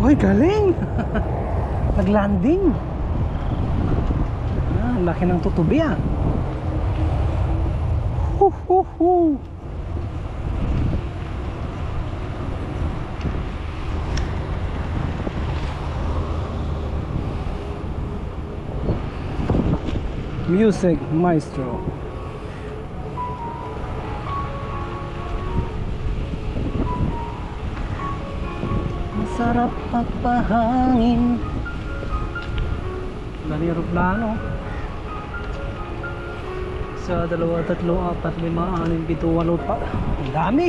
Uy, galing! Naglanding. Ang laki ng tutubi ah. Hu. Music Maestro. Masarap pagpahangin. Dali aeroplano. Sa 2, 3, 4, 5, 6, 7, 8 pa. Ang dami.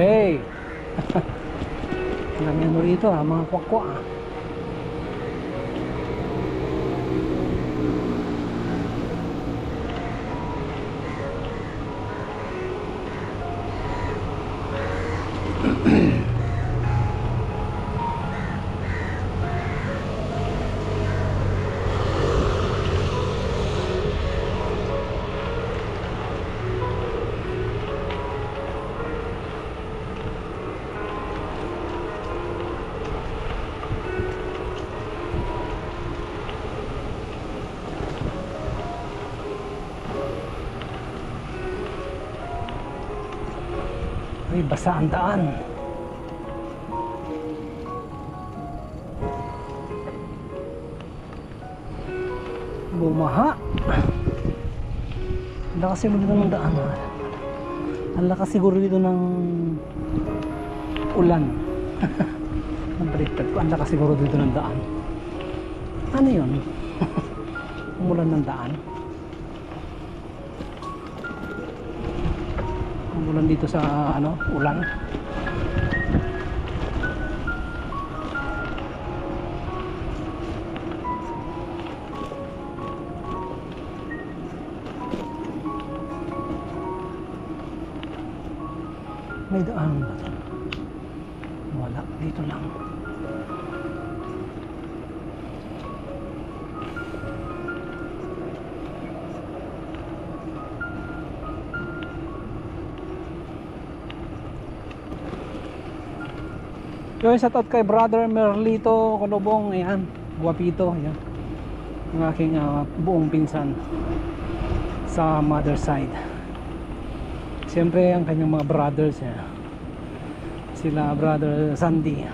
Hey. Ang dami ano rito ah, mga kwakwa ah. Ay, basa ang daan. Bumaha. Ang lakas siguro dito ng daan. Ang lakas siguro dito ng ulan. Nabaliktad ko. Ang lakas siguro dito ng daan. Ano yun? Umulan ng daan. Umulan dito sa ano, ulan. May daan ba ito? Wala, dito lang. Yung shout out kay brother Merlito Colobong, ayan, guwapito, ayan. Ang aking buong pinsan sa mother side. Siyempre ang kanyang mga brothers, sila brother Sandy,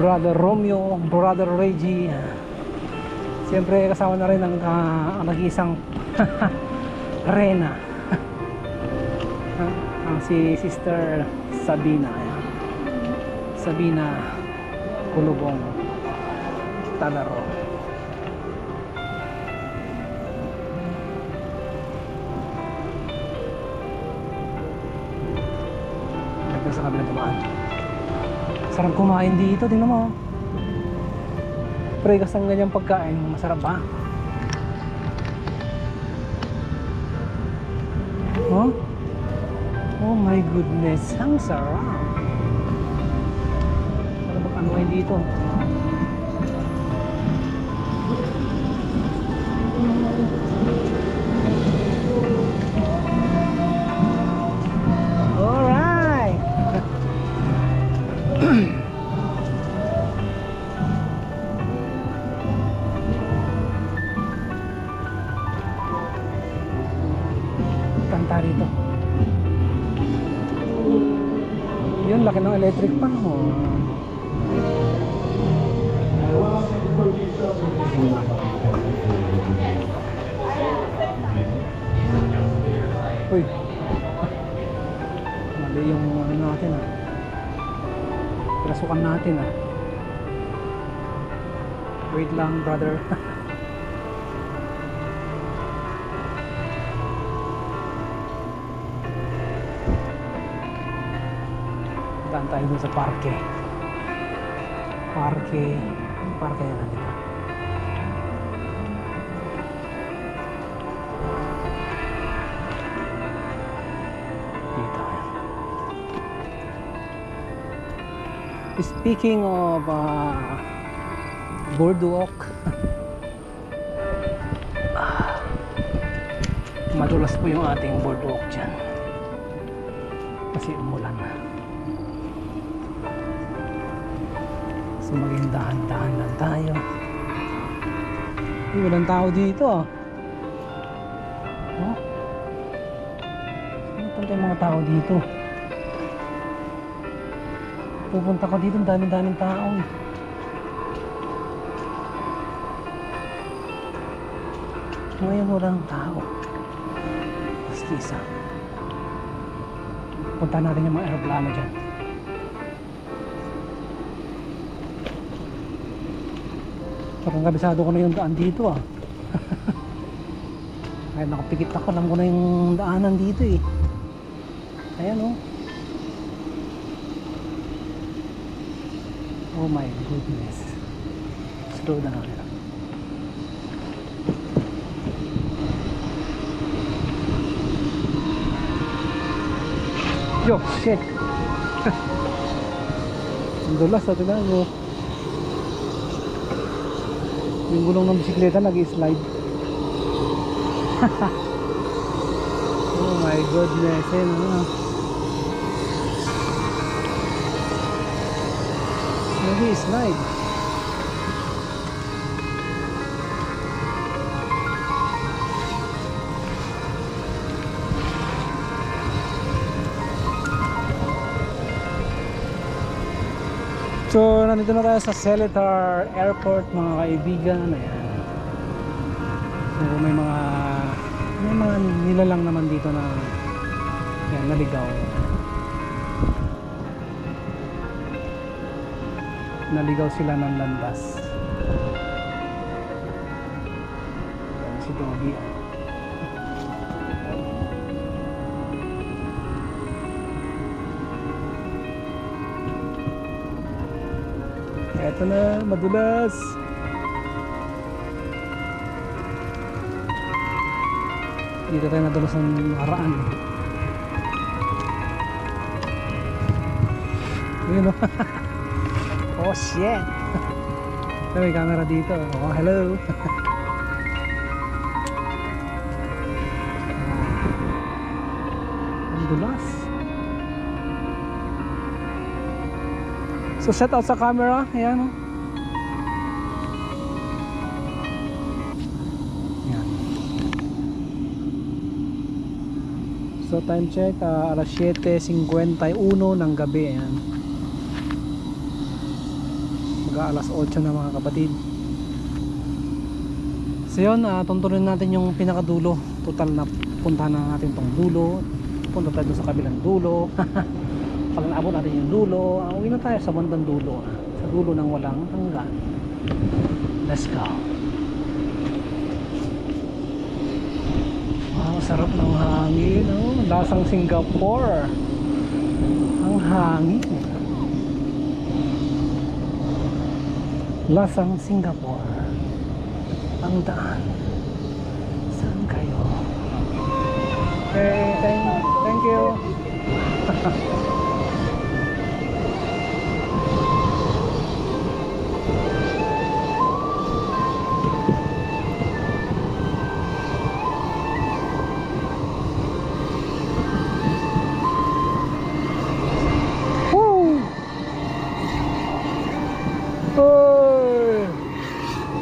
brother Romeo, brother Reggie. Siyempre kasama na rin ang nag-isang Rena. Ang si sister Sabina, Sabina Kulubong Talaro. Nagka sa kabilang dumaan. Sarap kumain dito, tingnan mo. Pre, kasang ganyang pagkain, masarap ba? Huh? Oh my goodness, ang sarap. Ano kayo dito? Alright. Kanta rito. Yun, laki ng electric pan mo. Uy, mali yung ano natin ah, pinasukan natin ah. Wait lang brother. Daan tayo dun sa parke. Parke yan natin. Speaking of boardwalk, madulas po yung ating boardwalk dyan kasi umulan. So maging dahan-dahan lang tayo. Walang tao dito ah. Oh? Ano punta yung mga tao dito? Pupunta ka dito, daming tao eh. Ngayon walang tao. Maski isa. Punta natin yung mga aeroplano dyan. Parang kabisado ko na yung daan dito ah. Kaya nakapikit ako, alam ko na yung daanan dito eh. Ayan oh. Oh my goodness. Slow down ako. Yo, shit. Ang dulas na tinago. Yung gulong ng bisikleta nag-slide. Oh my goodness. Nag-slide. So, nandito na tayo sa Seletar Airport mga kaibigan. Ayan. So, may mga nilalang naman dito na ayan, naligaw. Naligaw sila ng landas. Ayan, si Doggy. Eto na, madulas. Dito tayo nadulas ng haraan. Yun o. Oh shit. May camera dito. Oh hello. Ang dulas. So set out sa camera, ayan o. Ayan. So time check, alas 7:51 ng gabi, ayan. Mag-alas 8 na mga kapatid. So yun, tuntunin natin yung pinakadulo. Total na puntahan na natin tong dulo. Punta tayo sa kabilang dulo. Pag naabot natin yung dulo, uwi na tayo sa bandang dulo, sa dulo ng walang hanggan. Let's go. Wow, sarap ng hangin, oh. Lasang Singapore ang hangin. Lasang Singapore ang daan. Saan kayo? Okay, thank you.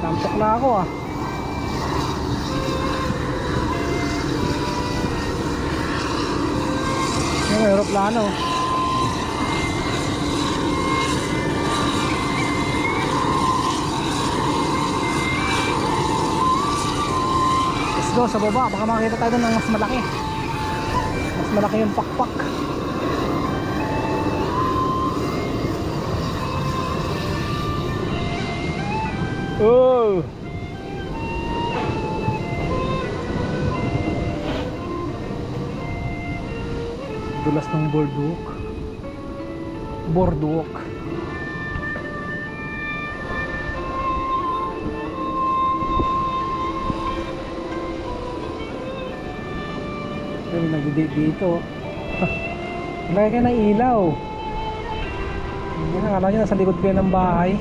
Tampok na ako ah. Yung aeroplano. Let's go sa baba. Baka makakita tayo ng mas malaki. Mas malaki yung pakpak. Oh! Dulas ng boardwalk. Boardwalk. Ay, nagdi dito. Lagay ka ng ilaw. Yan, akala nyo nasa likod kayo ng bahay.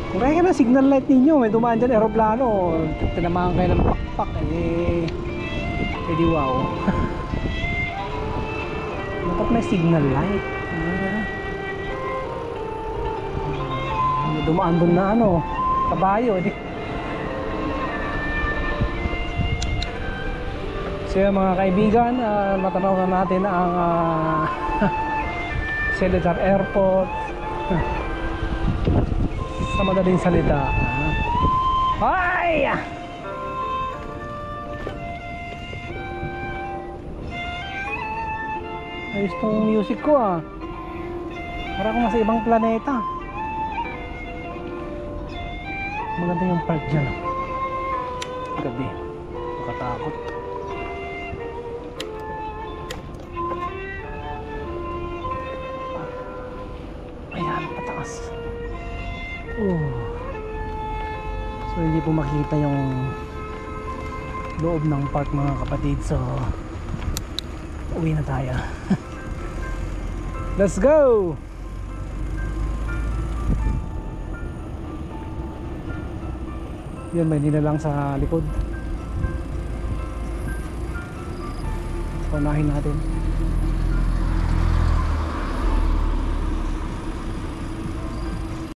Kung kaya ng signal light ninyo, may dumaan dyan aeroplano, tinamaan kayo ng pakpak, di wow. Dapat may signal light. May dumaan dun na kabayo, So yun, mga kaibigan, matanaw na natin ang Seletar Airport. Sa madaling salita. Ay! Ayos tong music ko Para akong nasa ibang planeta. Maganda yung park dyan gabi. Nakatakot. Ayan, pataas. So hindi po makita yung loob ng park, mga kapatid. So uwi na tayo. Let's go! Yan, may nilalang sa likod. So unahin natin.